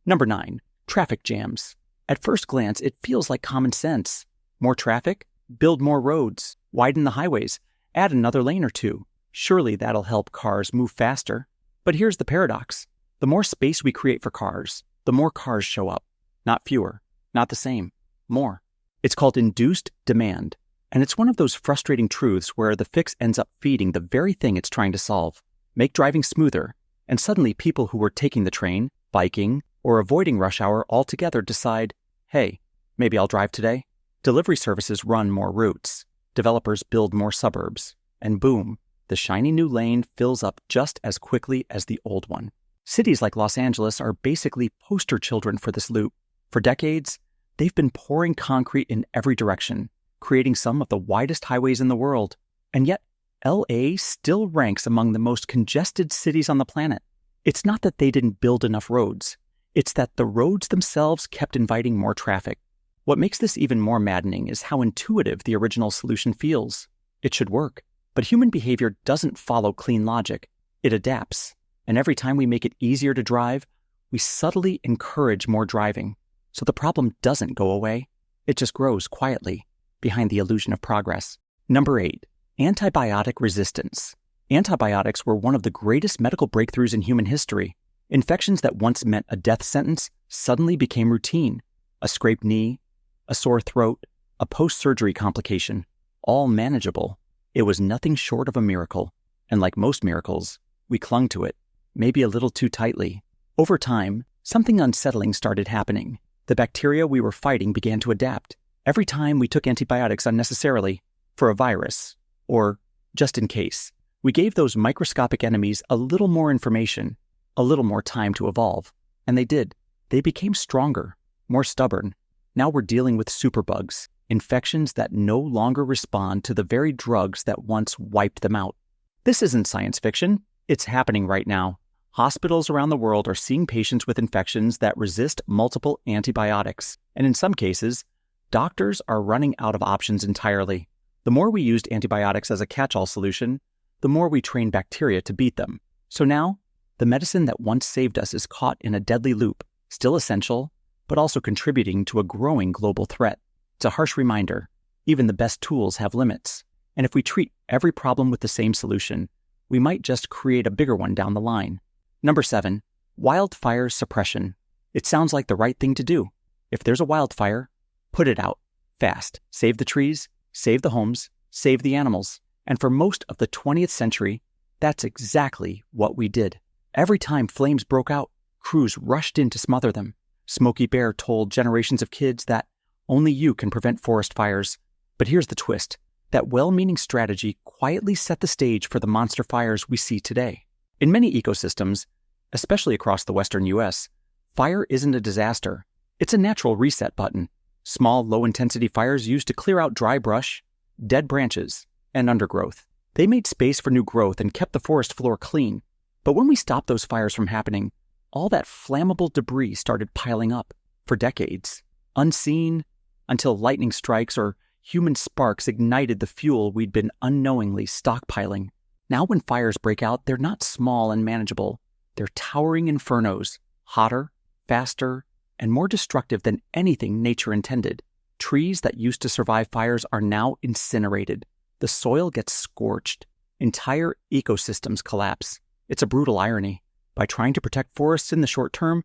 Number 9. Traffic jams. At first glance, it feels like common sense. More traffic? Build more roads. Widen the highways. Add another lane or two. Surely that'll help cars move faster. But here's the paradox. The more space we create for cars, the more cars show up. Not fewer. Not the same. More. It's called induced demand. And it's one of those frustrating truths where the fix ends up feeding the very thing it's trying to solve. Make driving smoother. And suddenly people who were taking the train, biking, or avoiding rush hour altogether decide, hey, maybe I'll drive today. Delivery services run more routes. Developers build more suburbs. And boom, the shiny new lane fills up just as quickly as the old one. Cities like Los Angeles are basically poster children for this loop. For decades, they've been pouring concrete in every direction, creating some of the widest highways in the world. And yet, LA still ranks among the most congested cities on the planet. It's not that they didn't build enough roads. It's that the roads themselves kept inviting more traffic. What makes this even more maddening is how intuitive the original solution feels. It should work. But human behavior doesn't follow clean logic. It adapts. And every time we make it easier to drive, we subtly encourage more driving. So the problem doesn't go away. It just grows quietly behind the illusion of progress. Number 8. Antibiotic resistance. Antibiotics were one of the greatest medical breakthroughs in human history. Infections that once meant a death sentence suddenly became routine. A scraped knee, a sore throat, a post-surgery complication, all manageable. It was nothing short of a miracle. And like most miracles, we clung to it, maybe a little too tightly. Over time, something unsettling started happening. The bacteria we were fighting began to adapt. Every time we took antibiotics unnecessarily, for a virus, or just in case, we gave those microscopic enemies a little more information, a little more time to evolve. And they did. They became stronger, more stubborn. Now we're dealing with superbugs, infections that no longer respond to the very drugs that once wiped them out. This isn't science fiction. It's happening right now. Hospitals around the world are seeing patients with infections that resist multiple antibiotics. And in some cases, doctors are running out of options entirely. The more we used antibiotics as a catch-all solution, the more we train bacteria to beat them. So now, the medicine that once saved us is caught in a deadly loop, still essential, but also contributing to a growing global threat. It's a harsh reminder. Even the best tools have limits. And if we treat every problem with the same solution, we might just create a bigger one down the line. Number 7. Wildfire suppression. It sounds like the right thing to do. If there's a wildfire, put it out. Fast. Save the trees, save the homes, save the animals. And for most of the 20th century, that's exactly what we did. Every time flames broke out, crews rushed in to smother them. Smokey Bear told generations of kids that only you can prevent forest fires. But here's the twist. That well-meaning strategy quietly set the stage for the monster fires we see today. In many ecosystems, especially across the western U.S., fire isn't a disaster. It's a natural reset button. Small, low-intensity fires used to clear out dry brush, dead branches, and undergrowth. They made space for new growth and kept the forest floor clean. But when we stopped those fires from happening, all that flammable debris started piling up for decades, unseen, until lightning strikes or human sparks ignited the fuel we'd been unknowingly stockpiling. Now when fires break out, they're not small and manageable. They're towering infernos, hotter, faster, and more destructive than anything nature intended. Trees that used to survive fires are now incinerated. The soil gets scorched. Entire ecosystems collapse. It's a brutal irony. By trying to protect forests in the short term,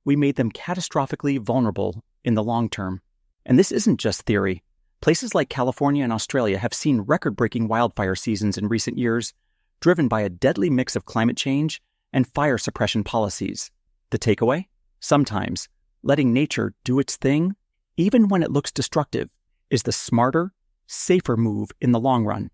we made them catastrophically vulnerable in the long term. And this isn't just theory. Places like California and Australia have seen record-breaking wildfire seasons in recent years, driven by a deadly mix of climate change and fire suppression policies. The takeaway? Sometimes, letting nature do its thing, even when it looks destructive, is the smarter, safer move in the long run.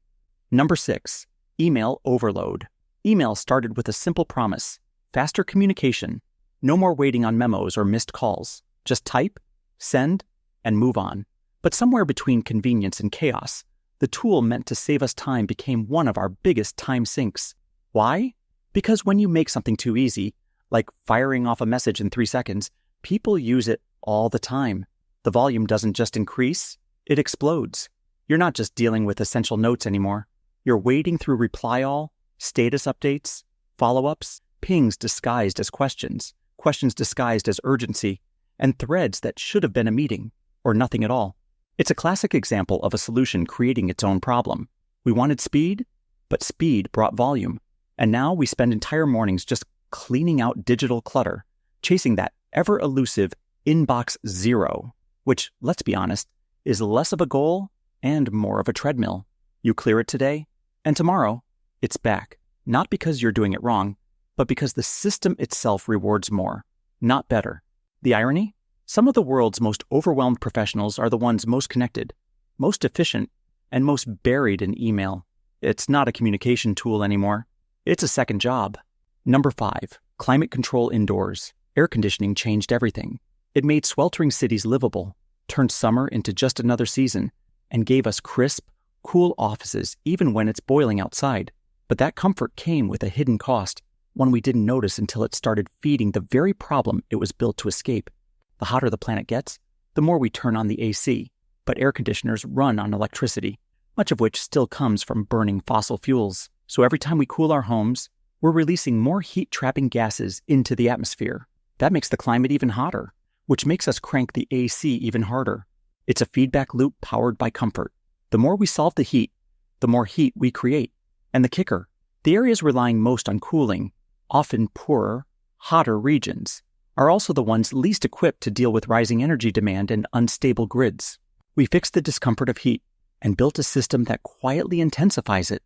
Number 6. Email overload. Email started with a simple promise: faster communication, no more waiting on memos or missed calls. Just type, send, and move on. But somewhere between convenience and chaos, the tool meant to save us time became one of our biggest time sinks. Why? Because when you make something too easy, like firing off a message in 3 seconds, people use it all the time. The volume doesn't just increase, it explodes. You're not just dealing with essential notes anymore. You're wading through reply all, status updates, follow-ups, pings disguised as questions, questions disguised as urgency, and threads that should have been a meeting, or nothing at all. It's a classic example of a solution creating its own problem. We wanted speed, but speed brought volume. And now we spend entire mornings just cleaning out digital clutter, chasing that ever-elusive inbox zero, which, let's be honest, is less of a goal and more of a treadmill. You clear it today, and tomorrow, it's back. Not because you're doing it wrong, but because the system itself rewards more, not better. The irony? Some of the world's most overwhelmed professionals are the ones most connected, most efficient, and most buried in email. It's not a communication tool anymore. It's a second job. Number 5, climate control indoors. Air conditioning changed everything. It made sweltering cities livable, turned summer into just another season, and gave us crisp, cool offices even when it's boiling outside. But that comfort came with a hidden cost, one we didn't notice until it started feeding the very problem it was built to escape. The hotter the planet gets, the more we turn on the AC, but air conditioners run on electricity, much of which still comes from burning fossil fuels. So every time we cool our homes, we're releasing more heat-trapping gases into the atmosphere. That makes the climate even hotter, which makes us crank the AC even harder. It's a feedback loop powered by comfort. The more we solve the heat, the more heat we create. And the kicker, the areas relying most on cooling, often poorer, hotter regions, are also the ones least equipped to deal with rising energy demand and unstable grids. We fixed the discomfort of heat and built a system that quietly intensifies it.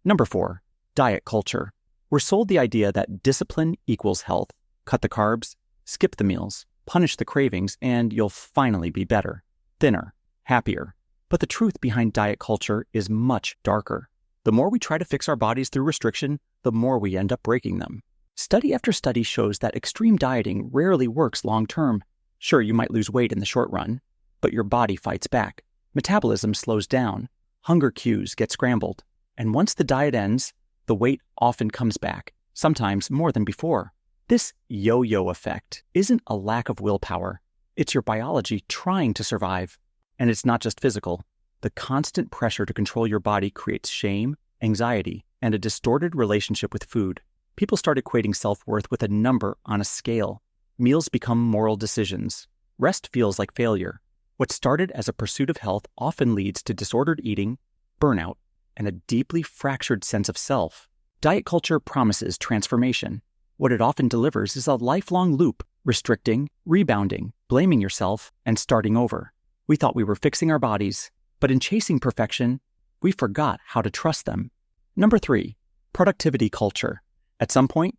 Number 4, diet culture. We're sold the idea that discipline equals health. Cut the carbs, skip the meals, punish the cravings, and you'll finally be better, thinner, happier. But the truth behind diet culture is much darker. The more we try to fix our bodies through restriction, the more we end up breaking them. Study after study shows that extreme dieting rarely works long-term. Sure, you might lose weight in the short run, but your body fights back. Metabolism slows down, hunger cues get scrambled, and once the diet ends, the weight often comes back, sometimes more than before. This yo-yo effect isn't a lack of willpower. It's your biology trying to survive. And it's not just physical. The constant pressure to control your body creates shame, anxiety, and a distorted relationship with food. People start equating self-worth with a number on a scale. Meals become moral decisions. Rest feels like failure. What started as a pursuit of health often leads to disordered eating, burnout, and a deeply fractured sense of self. Diet culture promises transformation. What it often delivers is a lifelong loop, restricting, rebounding, blaming yourself, and starting over. We thought we were fixing our bodies, but in chasing perfection, we forgot how to trust them. Number 3, productivity culture. At some point,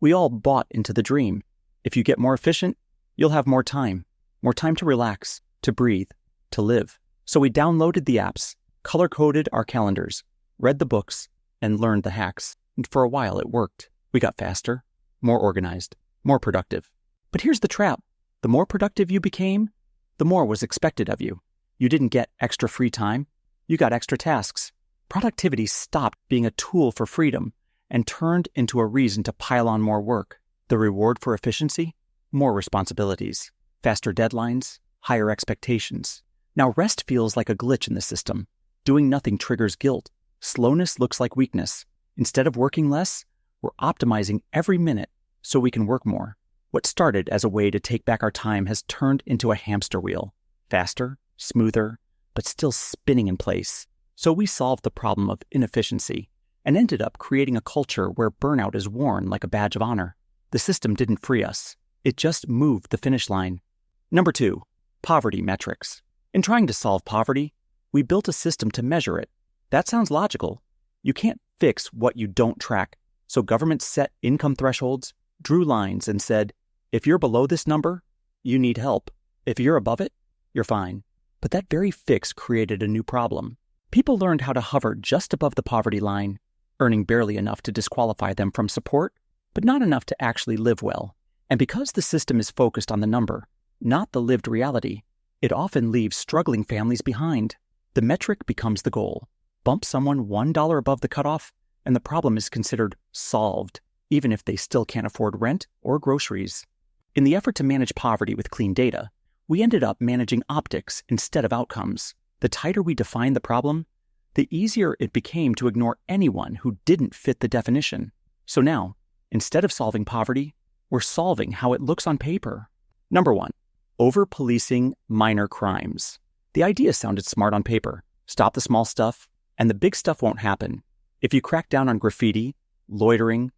we all bought into the dream. If you get more efficient, you'll have more time to relax, to breathe, to live. So we downloaded the apps, color-coded our calendars, read the books, and learned the hacks. And for a while it worked. We got faster, more organized, more productive. But here's the trap. The more productive you became, the more was expected of you. You didn't get extra free time. You got extra tasks. Productivity stopped being a tool for freedom and turned into a reason to pile on more work. The reward for efficiency? More responsibilities, faster deadlines, higher expectations. Now rest feels like a glitch in the system. Doing nothing triggers guilt. Slowness looks like weakness. Instead of working less, we're optimizing every minute so we can work more. What started as a way to take back our time has turned into a hamster wheel. Faster, smoother, but still spinning in place. So we solved the problem of inefficiency and ended up creating a culture where burnout is worn like a badge of honor. The system didn't free us. It just moved the finish line. Number 2, poverty metrics. In trying to solve poverty, we built a system to measure it. That sounds logical. You can't fix what you don't track. So governments set income thresholds, drew lines, and said, if you're below this number, you need help. If you're above it, you're fine. But that very fix created a new problem. People learned how to hover just above the poverty line, earning barely enough to disqualify them from support, but not enough to actually live well. And because the system is focused on the number, not the lived reality, it often leaves struggling families behind. The metric becomes the goal. Bump someone $1 above the cutoff, and the problem is considered solved, even if they still can't afford rent or groceries. In the effort to manage poverty with clean data, we ended up managing optics instead of outcomes. The tighter we defined the problem, the easier it became to ignore anyone who didn't fit the definition. So now, instead of solving poverty, we're solving how it looks on paper. Number 1. Over-policing minor crimes. The idea sounded smart on paper. Stop the small stuff, and the big stuff won't happen. If you crack down on graffiti, loitering,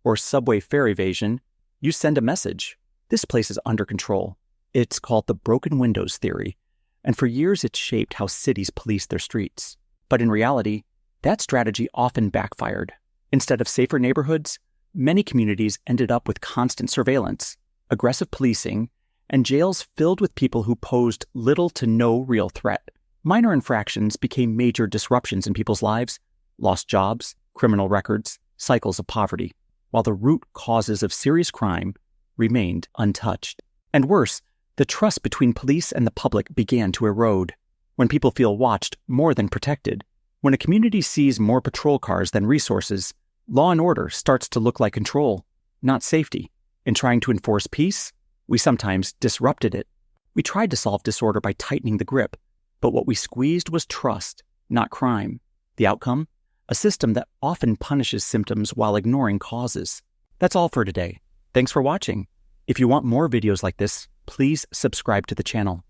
or subway fare evasion, you send a message. This place is under control. It's called the broken windows theory, and for years it's shaped how cities police their streets. But in reality, that strategy often backfired. Instead of safer neighborhoods, many communities ended up with constant surveillance, aggressive policing, and jails filled with people who posed little to no real threat. Minor infractions became major disruptions in people's lives, lost jobs, criminal records, cycles of poverty, while the root causes of serious crime remained untouched. And worse, the trust between police and the public began to erode. When people feel watched more than protected, when a community sees more patrol cars than resources, law and order starts to look like control, not safety. In trying to enforce peace, we sometimes disrupted it. We tried to solve disorder by tightening the grip, but what we squeezed was trust, not crime. The outcome? A system that often punishes symptoms while ignoring causes. That's all for today. Thanks for watching. If you want more videos like this, please subscribe to the channel.